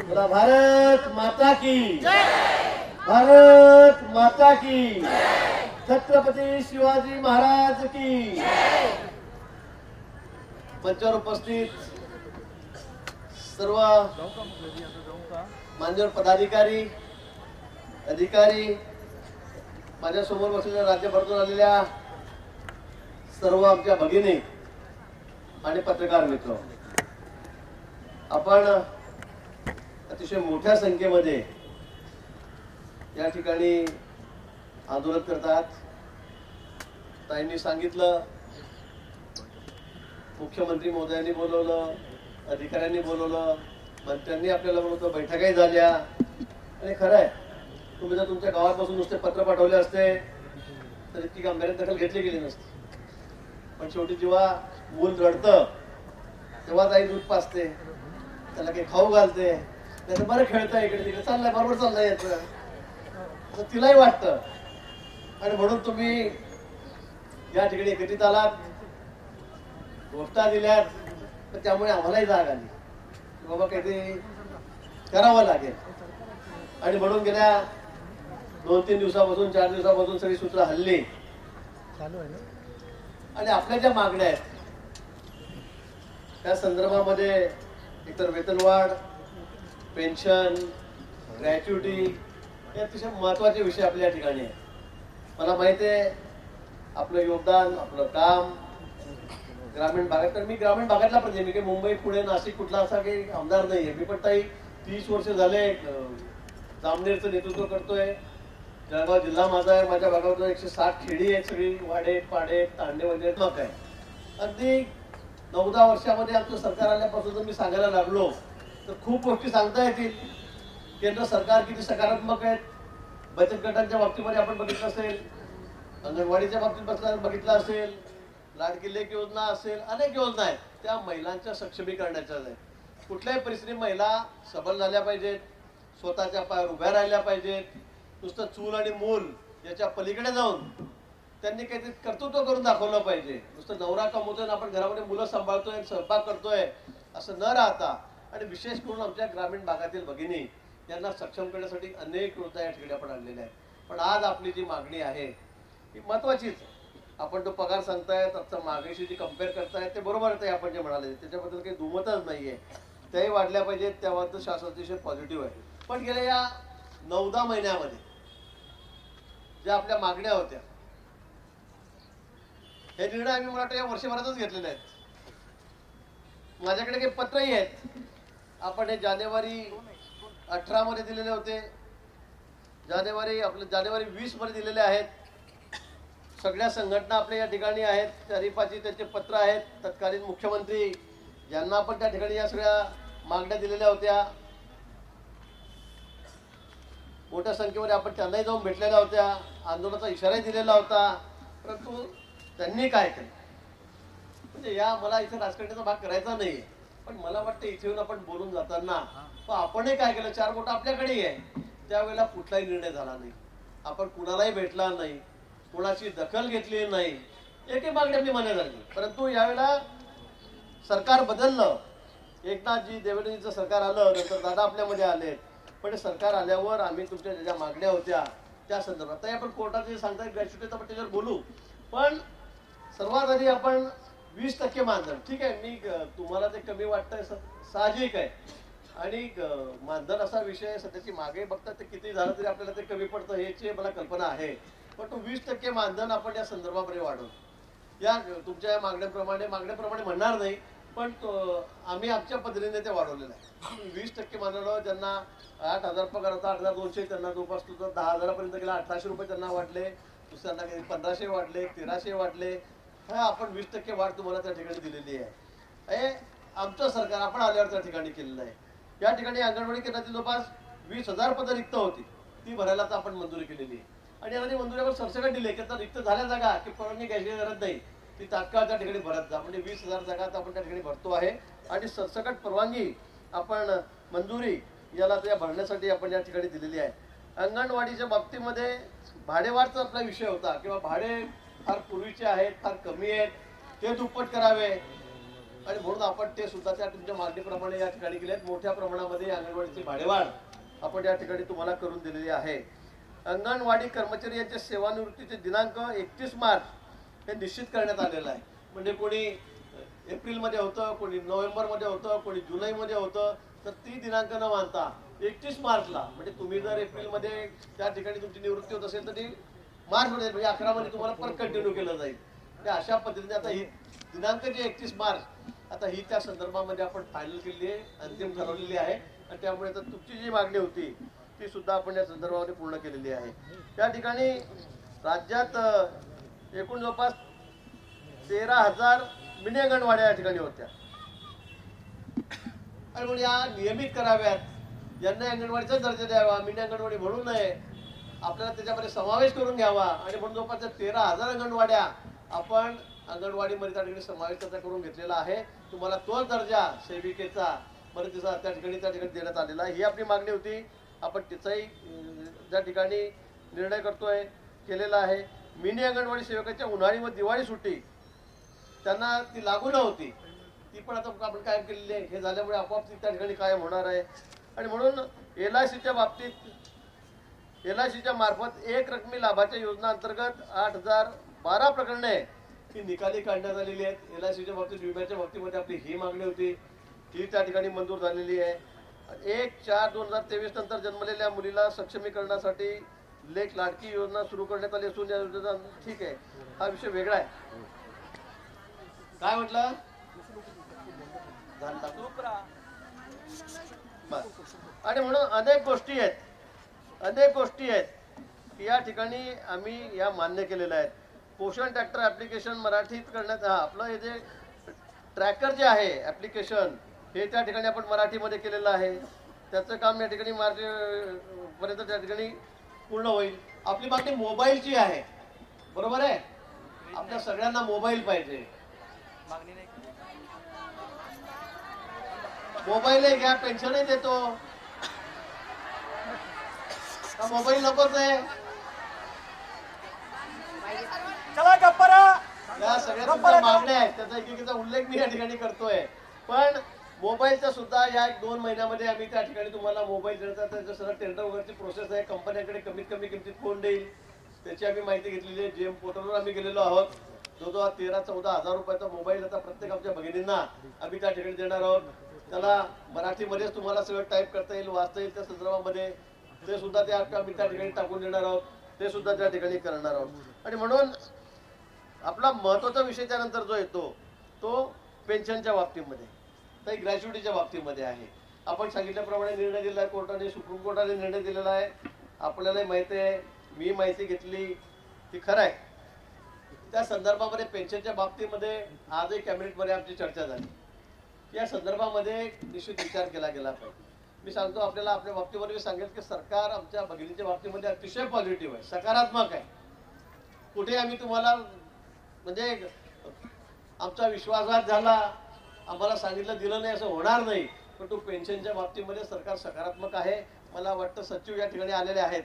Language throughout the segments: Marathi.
बोला भारत माता की भारत माता की छत्रपती शिवाजी महाराज की मंचावर उपस्थित सर्व मान्यवर पदाधिकारी अधिकारी माझ्या समोर बसलेल्या राज्यभरातून आलेल्या सर्व आमच्या भगिनी आणि पत्रकार मित्र, आपण अतिशय मोठ्या संख्येमध्ये या ठिकाणी आंदोलन करतात। ताईंनी सांगितलं, मुख्यमंत्री महोदयांनी बोलवलं, अधिकाऱ्यांनी बोलवलं, मंत्र्यांनी आपल्याला बोलवलं, बैठकाही झाल्या। आणि खरं आहे, तुम्ही जर तुमच्या गावापासून नुसते पत्र पाठवले असते तर इतकी गांभीर्याने दखल घेतली गेली नसती। पण शेवटी जेव्हा मूल रडतं तेव्हा आई दूध पाजते, त्याला काही खाऊ घालते, त्याचं बरं खेळतं, इकडे तिकडे चाललंय, बरोबर चाललंय याचं, असं तिलाही वाटतं। आणि म्हणून तुम्ही या ठिकाणी एकत्रित आलात, घोषणा दिल्यात, तर त्यामुळे आम्हालाही जाग आली की बाबा काहीतरी करावं लागेल। आणि म्हणून गेल्या 2-3 दिवसापासून 4 दिवसापासून सगळी सूत्र हल्ली चालू आहे ना। आणि आपल्या ज्या मागण्या आहेत त्या संदर्भामध्ये एकतर वेतनवाढ, पेन्शन, ग्रॅच्युटी हे अतिशय महत्वाचे विषय आपल्या ठिकाणी आहे। मला माहिती आहे आपलं योगदान, आपलं काम ग्रामीण भागात, तर मी ग्रामीण भागातला प्रतिनिधी, मी मुंबई, पुणे, नाशिक कुठला असा काही आमदार नाहीये। मी पण ताई 30 वर्ष झाले जामनेरचं नेतृत्व करतोय। जळगाव जिल्हा माझा आहे, माझ्या भागावर 160 खेडी आहेत, सगळी वाडे पाडे तांडे वगैरे मग आहे। अगदी 9-10 वर्षामध्ये आमचं सरकार आल्यापासून जर मी सांगायला लागलो तर खूप गोष्टी सांगता येतील। केंद्र सरकार किती सकारात्मक आहेत, बचत गटांच्या बाबतीमध्ये आपण बघितलं असेल, अंगणवाडीच्या बाबतीत बघितलं असेल, लाडकी लेक योजना असेल, अनेक योजना आहेत त्या महिलांच्या सक्षमीकरणाच्या आहेत। कुठल्याही परिस्थितीत महिला सबल झाल्या पाहिजेत, स्वतःच्या पायावर उभ्या राहिल्या पाहिजेत। नुसतं चूल आणि मूल याच्या पलीकडे जाऊन त्यांनी काहीतरी कर्तृत्व करून दाखवलं पाहिजे। नुसतं नवरा कमवतोय, आपण घरामध्ये मुलं सांभाळतोय, स्वयंपाक करतोय असं न राहता, आणि विशेष करून आमच्या ग्रामीण भागातील भगिनी यांना सक्षम करण्यासाठी अनेक योजना या ठिकाणी आपण आणलेल्या आहेत। पण आज आपली जी मागणी आहे ही महत्वाचीच। आपण तो पगार सांगतायत, आता मागणीशी जी कम्पेअर करतायत ते बरोबर आहे, आपण जे म्हणाले त्याच्याबद्दल काही दुमतच नाहीये, त्याही वाढल्या पाहिजेत, त्याबद्दल शासन अतिशय पॉझिटिव्ह आहे। पण गेल्या या 9-10 महिन्यामध्ये ज्या आपल्या मागण्या होत्या हे निर्णय आम्ही मला वाटतं या वर्षभरातच घेतलेले आहेत। माझ्याकडे काही पत्रही आहेत, आपण हे जानेवारी 18 मध्ये दिलेले होते, जानेवारी 20 मध्ये दिलेले आहेत। सगळ्या संघटना आपल्या या ठिकाणी आहेत, शरीफाची त्यांचे पत्र आहेत, तत्कालीन मुख्यमंत्री ज्यांना आपण त्या ठिकाणी या सगळ्या मागण्या दिलेल्या होत्या, मोठ्या संख्येमध्ये आपण त्यांनाही जाऊन भेटलेल्या होत्या, आंदोलनाचा इशाराही दिलेला होता, परंतु त्यांनी काय केलं म्हणजे या मला इथे राजकारणाचा भाग करायचा नाहीये, पण मला वाटतं इथे येऊन आपण बोलून जाताना आपणही काय केलं, 4 बोट आपल्याकडेही आहे, त्यावेळेला कुठलाही निर्णय झाला नाही, आपण कुणालाही भेटला नाही, कोणाची दखल घेतली नाही, एकही मागणी आपली मान्य झाली। परंतु यावेळेला सरकार बदललं, एकनाथजी देवेंद्रजींचं सरकार आलं, नंतर दादा आपल्यामध्ये आले, पण सरकार आल्यावर आम्ही तुमच्या ज्या मागण्या होत्या त्या संदर्भात तर आपण कोर्टात जे सांगतात ग्रॅच्युटीचं आपण त्याच्यावर बोलू, पण सर्वात आधी आपण 20% मानधन, ठीक आहे, मी तुम्हाला ते कमी वाटतंय साहजिक आहे, आणि मानधन असा विषय सध्याची मागे बघतात ते किती झालं तरी आपल्याला ते कमी पडतं याची मला कल्पना आहे, पण तो 20% मानधन आपण या संदर्भामध्ये वाढवू, या तुमच्या मागण्याप्रमाणे म्हणणार नाही, पण आम्ही आमच्या पद्धतीने ते वाढवलेलं आहे। 20% मानधन ज्यांना 8,000 पगार होता, 8,200 त्यांना जोपासतो, 10,000 पर्यंत गेला, 1,800 रुपये त्यांना वाढले, दुसऱ्यांना 1,500 वाढले, 1,300 वाढले, हा आपण 20% वाढ तुम्हाला त्या ठिकाणी दिलेली आहे। हे आमचं सरकार आपण आल्यावर त्या ठिकाणी केलेलं आहे। या ठिकाणी अंगणवाडी केंद्रातील जवळपास 20,000 पदं रिक्त होती, ती भरायला आता आपण मंजुरी केलेली आहे, आणि यांनी मंजुरीवर सरसकट दिले की आता रिक्त झाल्या जागा की परवानगी घ्यायची गरज नाही, ती तात्काळ त्या ठिकाणी भरत जा, म्हणजे 20,000 जागा आपण त्या ठिकाणी भरतो आहे, आणि सरसकट परवानगी आपण मंजुरी याला त्या भरण्यासाठी आपण या ठिकाणी दिलेली आहे। अंगणवाडीच्या बाबतीमध्ये भाडेवाढचा आपला विषय होता किंवा भाडे फार पूर्वीचे आहेत, फार कमी आहेत, ते दुप्पट करावे, आणि म्हणून आपण ते सुद्धा त्या तुमच्या मागणीप्रमाणे या ठिकाणी केले आहेत. मोठ्या प्रमाणामध्ये अंगणवाडीची भाडेवाढ आपण या ठिकाणी तुम्हाला करून दिलेली आहे. अंगणवाडी कर्मचारी यांच्या सेवानिवृत्तीचे दिनांक 31 मार्च हे निश्चित करण्यात आलेलं आहे. म्हणजे कोणी एप्रिलमध्ये होतं, कोणी नोव्हेंबरमध्ये होतं, कोणी जुलैमध्ये होतं, तर ती दिनांक न मानता 31 मार्चला, म्हणजे तुम्ही जर एप्रिलमध्ये त्या ठिकाणी तुमची निवृत्ती होत असेल तर ती मार्चमध्ये म्हणजे 11 मध्ये तुम्हाला परत कंटिन्यू केलं जाईल. अशा पद्धतीने आता ही दिनांक जे 31 मार्च आता ही त्या संदर्भामध्ये आपण फायनल केलेली आहे, अंतिम ठरवलेली आहे. आणि त्यामुळे तर तुमची जी मागणी होती ती सुद्धा आपण या संदर्भामध्ये पूर्ण केलेली आहे. त्या ठिकाणी राज्यात एकूण जवळपास 13,000 मिनी अंगणवाड्या या ठिकाणी होत्या आणि म्हणून या नियमित कराव्यात, यांना अंगणवाडीचा दर्जा द्यावा, मिनी अंगणवाडी म्हणू नये, आपल्याला त्याच्यामध्ये समावेश करून घ्यावा. आणि म्हणून जवळपास 13,000 अंगणवाड्या आपण अंगणवाडीमध्ये त्या ठिकाणी समावेश करून घेतलेला आहे. तुम्हाला तोच दर्जा सेविकेचा मदतीचा त्या ठिकाणी देण्यात आलेला आहे. ही आपली मागणी होती. आपण तिचाही त्या ठिकाणी निर्णय केलेला आहे. मिनी अंगणवाडी सेवकाच्या उन्हाळी व दिवाळी सुट्टी त्यांना ती लागू नव्हती, ती पण आता आपण कायम केलेली आहे. हे झाल्यामुळे आपोआप ती त्या ठिकाणी कायम होणार आहे. आणि म्हणून LICच्या बाबतीत LICच्या मार्फत एक रकमी लाभाच्या योजना अंतर्गत 8,012 प्रकरणे ही निकाली काढण्यात आलेली आहेत. LICच्या बाबतीत विम्याच्या बाबतीमध्ये आपली ही मागणी होती, ही त्या ठिकाणी मंजूर झालेली आहे. 1/4/2023 नंतर जन्मलेल्या मुलीला सक्षमीकरणासाठी लेख लाडकी योजना सुरू करण्यात आली असून या योजना ठीक आहे, हा विषय वेगळा आहे. काय म्हटलं आणि म्हणून अनेक गोष्टी आहेत की या ठिकाणी आम्ही या मान्य केलेल्या आहेत. पोषण ट्रॅक्टर ऍप्लिकेशन मराठीत करण्यात आपलं हे जे ट्रॅकर जे आहे ऍप्लिकेशन हे त्या ठिकाणी आपण मराठीमध्ये केलेलं आहे. त्याचं काम या ठिकाणी मार्च पर्यंत त्या ठिकाणी पूर्ण होईल. आपली मागणी मोबाईलची आहे, बरोबर आहे. आपल्या सगळ्यांना मोबाईल पाहिजे. मोबाईल घ्या, पेन्शनही देतो. मोबाईल नकोच आहे. या सगळ्या तुमच्या मागण्या आहेत, त्याचा एकेकीचा उल्लेख मी या ठिकाणी करतोय. पण मोबाईलचा सुद्धा या 1-2 महिन्यामध्ये आम्ही त्या ठिकाणी तुम्हाला मोबाईल देण्याचा त्याचं सगळं टेंडर वगैरेची प्रोसेस आहे. कंपन्यांकडे कमीत कमी किमतीत कोण देईल त्याची आम्ही माहिती घेतलेली आहे. GM पोर्टलवर आम्ही गेलेलो आहोत. जो 13-14 हजार रुपयाचा मोबाईल आता प्रत्येक आमच्या भगिनींना आम्ही त्या ठिकाणी देणार आहोत. त्याला मराठीमध्येच तुम्हाला सगळं टाईप करता येईल, वाचता येईल. त्या संदर्भामध्ये ते सुद्धा ते आम्ही त्या ठिकाणी टाकून देणार आहोत, ते सुद्धा त्या ठिकाणी करणार आहोत. आणि म्हणून आपला महत्वाचा विषय त्यानंतर जो येतो तो पेन्शनच्या बाबतीमध्ये, तर ग्रॅच्युटीच्या बाबतीमध्ये आहे. आपण सांगितल्याप्रमाणे निर्णय दिला आहे कोर्टाने, सुप्रीम कोर्टाने निर्णय दिलेला आहे. आपल्यालाही माहिती आहे, मी माहिती घेतली, ती खरं आहे. त्या संदर्भामध्ये पेन्शनच्या बाबतीमध्ये आजही कॅबिनेटमध्ये आमची चर्चा झाली. या संदर्भामध्ये निश्चित विचार केला गेला पाहिजे. मी सांगतो आपल्याला, आपल्या बाबतीमध्ये मी सांगेल की सरकार आमच्या भगिनीच्या बाबतीमध्ये अतिशय पॉझिटिव्ह आहे, सकारात्मक आहे. कुठे आम्ही तुम्हाला म्हणजे आमचा विश्वासघात झाला, आम्हाला सांगितलं दिलं नाही असं होणार नाही. पण तो पेन्शनच्या बाबतीमध्ये सरकार सकारात्मक आहे. मला वाटतं सचिव या ठिकाणी आलेले आहेत.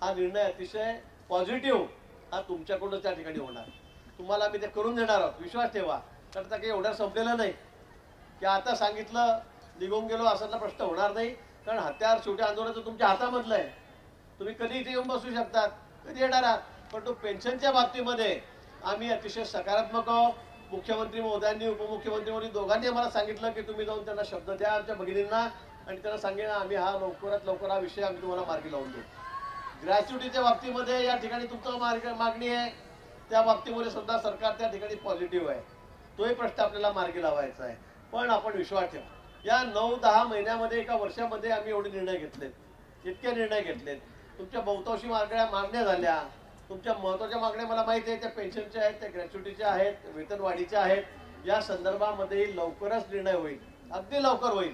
हा निर्णय अतिशय पॉझिटिव्ह हा तुमच्याकडून त्या ठिकाणी होणार. तुम्हाला आम्ही ते करून देणार आहोत, विश्वास ठेवा. तर काही एवढं संपलेलं नाही की आता सांगितलं निघून गेलो असाचा प्रश्न होणार नाही. कारण हत्यार शेवटी आंदोलनाचं तुमच्या हातामधलं आहे. तुम्ही कधी इथे येऊन बसू शकतात, कधी येणार आहात. पण तो पेन्शनच्या बाबतीमध्ये आम्ही अतिशय सकारात्मक आहोत. मुख्यमंत्री महोदयांनी, उपमुख्यमंत्री महोदय दोघांनी आम्हाला सांगितलं की तुम्ही जाऊन त्यांना शब्द द्या आमच्या भगिनींना आणि त्यांना सांगेन आम्ही हा लवकरात लवकर हा विषय आम्ही तुम्हाला मार्गी लावून देऊ. ग्रॅच्युटीच्या बाबतीमध्ये या ठिकाणी तुमचं मागणी आहे, त्या बाबतीमध्ये सुद्धा सरकार त्या ठिकाणी पॉझिटिव्ह आहे. तोही प्रश्न आपल्याला मार्गी लावायचा आहे. पण आपण विश्वास ठेवा, या 9-10 महिन्यामध्ये, एका वर्षामध्ये आम्ही एवढे निर्णय घेतलेत, इतके निर्णय घेतलेत. तुमच्या बहुतांशी मागण्या झाल्या. तुमच्या महत्वाच्या मागण्या मला माहिती आहे, त्या पेन्शनच्या आहेत, त्या ग्रॅच्युटीच्या आहेत, वेतनवाढीच्या आहेत. या संदर्भामध्ये लवकरच निर्णय होईल, अगदी लवकर होईल.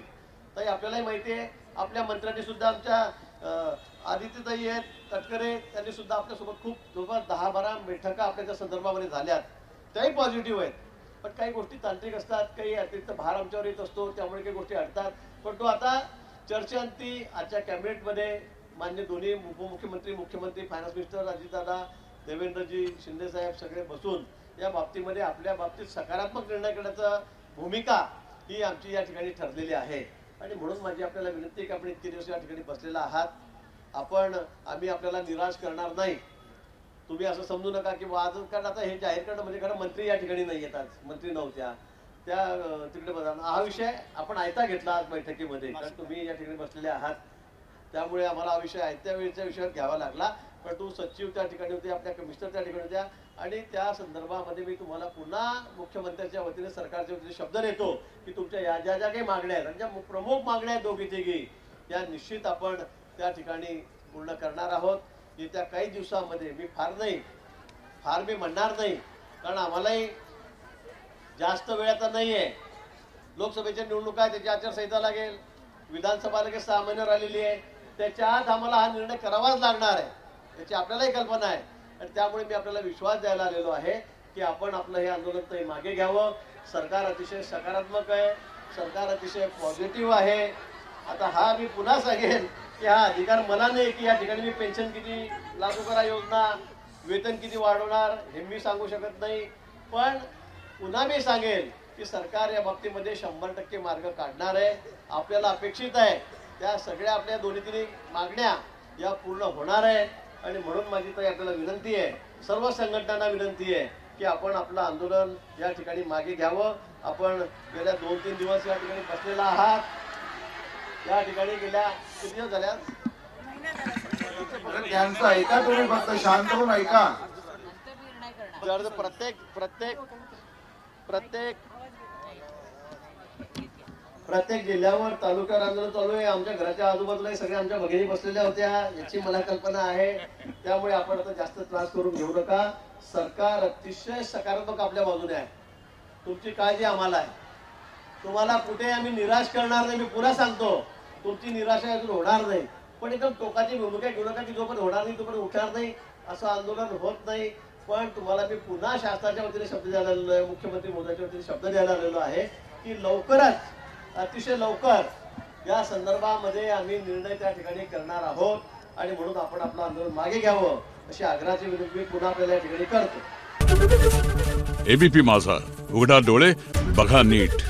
ताई आपल्यालाही माहिती आहे, आपल्या मंत्र्यांनी सुद्धा आमच्या आदित्यताई आहेत तटकरे, त्यांनी सुद्धा आपल्यासोबत खूप जवळपास 10-12 बैठका आपल्या त्या संदर्भामध्ये झाल्यात. त्याही पॉझिटिव्ह आहेत. पण काही गोष्टी तांत्रिक असतात, काही अतिरिक्त भार आमच्यावर येत असतो, त्यामुळे काही गोष्टी अडतात. पण तो आता चर्चेअंती आजच्या कॅबिनेटमध्ये मान्य दोन्ही उपमुख्यमंत्री, मुख्यमंत्री, फायनान्स मिनिस्टर अजितदादा, देवेंद्रजी, शिंदे साहेब सगळे बसून या बाबतीमध्ये आपल्या बाबतीत सकारात्मक निर्णय करण्याचा भूमिका ही आमची या ठिकाणी ठरलेली आहे. आणि म्हणून माझी आपल्याला विनंती आहे की आपण इतके दिवस या ठिकाणी बसलेला आहात, आम्ही आपल्याला निराश करणार नाही. तुम्ही असं समजू नका की आज, कारण आता हे जाहीर करणं म्हणजे खरं मंत्री या ठिकाणी नाही येतात, मंत्री नव्हत्या त्या तिकडे बघा. हा विषय आपण आयता घेतला आज बैठकीमध्ये, कारण तुम्ही या ठिकाणी बसलेले आहात, त्यामुळे आम्हाला हा विषय आयत्या वेळेच्या विषयावर घ्यावा लागला. परंतु सचिव त्या ठिकाणी होते, आपल्या कमिशनर त्या ठिकाणी होत्या, आणि त्या संदर्भामध्ये मी तुम्हाला पुन्हा मुख्यमंत्र्यांच्या वतीने सरकारच्या वतीने शब्द देतो की तुमच्या या ज्या ज्या काही मागण्या आहेत आणि ज्या प्रमुख मागण्या आहेत दोघी तिघी, त्या निश्चित आपण त्या ठिकाणी पूर्ण करणार आहोत. येत्या काही दिवसामध्ये मी फार मी म्हणणार नाही, कारण आम्हालाही जास्त वेळ आता नाहीये. लोकसभेच्या निवडणुका आहे, त्याची आचारसंहिता लागेल, विधानसभा लगेच 6 महिने राहिलेली आहे, त्याच्या आत आम्हाला हा निर्णय करावाच लागणार आहे, याची आपल्यालाही कल्पना आहे. आणि त्यामुळे मी आपल्याला विश्वास द्यायला आलेलो आहे की आपण आपलं हे आंदोलन मागे घ्यावं. सरकार अतिशय सकारात्मक आहे, सरकार अतिशय पॉझिटिव्ह आहे. आता हा मी पुन्हा सांगेन की हा अधिकार मला नाही की या ठिकाणी मी पेन्शन किती लागू करा योजना, वेतन किती वाढवणार हे मी सांगू शकत नाही. पण पुन्हा मी सांगेन की सरकार या बाबतीमध्ये 100% मार्ग काढणार आहे. आपल्याला अपेक्षित आहे त्या सगळ्या आपल्या दोन्ही तिन्ही मागण्या या पूर्ण होणार आहे. आणि म्हणून माझी तर आपल्याला विनंती आहे, सर्व संघटनांना विनंती आहे की आपण आपलं आंदोलन या ठिकाणी मागे घ्यावं. आपण गेल्या 2-3 दिवस या ठिकाणी बसलेला आहात, या ठिकाणी गेल्या किती दिवस झाल्या, त्यांचं ऐका, तुम्ही फक्त शांत होऊन ऐका. प्रत्येक जिल्ह्यावर तालुक्यावर आंदोलन चालू आहे. आमच्या घराच्या आजूबाजूला सगळ्या आमच्या भगिनी बसलेल्या होत्या, याची मला कल्पना आहे. त्यामुळे आपण आता जास्त त्रास करून घेऊ नका. सरकार अतिशय सकारात्मक आपल्या बाजूने आहे, तुमची काळजी आम्हाला आहे. तुम्हाला कुठे आम्ही निराश करणार नाही. मी पुन्हा सांगतो, तुमची निराशा अजून होणार नाही. पण एकदम टोकाची भूमिका घेऊ नका की जोपर्यंत होणार नाही तोपर्यंत उठणार नाही, असं आंदोलन होत नाही. पण तुम्हाला मी पुन्हा शासनाच्या वतीने शब्द द्यायला आलेलो आहे, मुख्यमंत्री मोदीच्या वतीने शब्द द्यायला आलेलो आहे की लवकरच, अतिशय लवकर या संदर्भामध्ये आम्ही निर्णय त्या ठिकाणी करणार आहोत. आणि म्हणून आपण आपलं आंदोलन मागे घ्यावं अशी आग्रहाची विनंती मी पुन्हा आपल्याला या ठिकाणी करतो. एबीपी माझा, उघडा डोळे बघा नीट.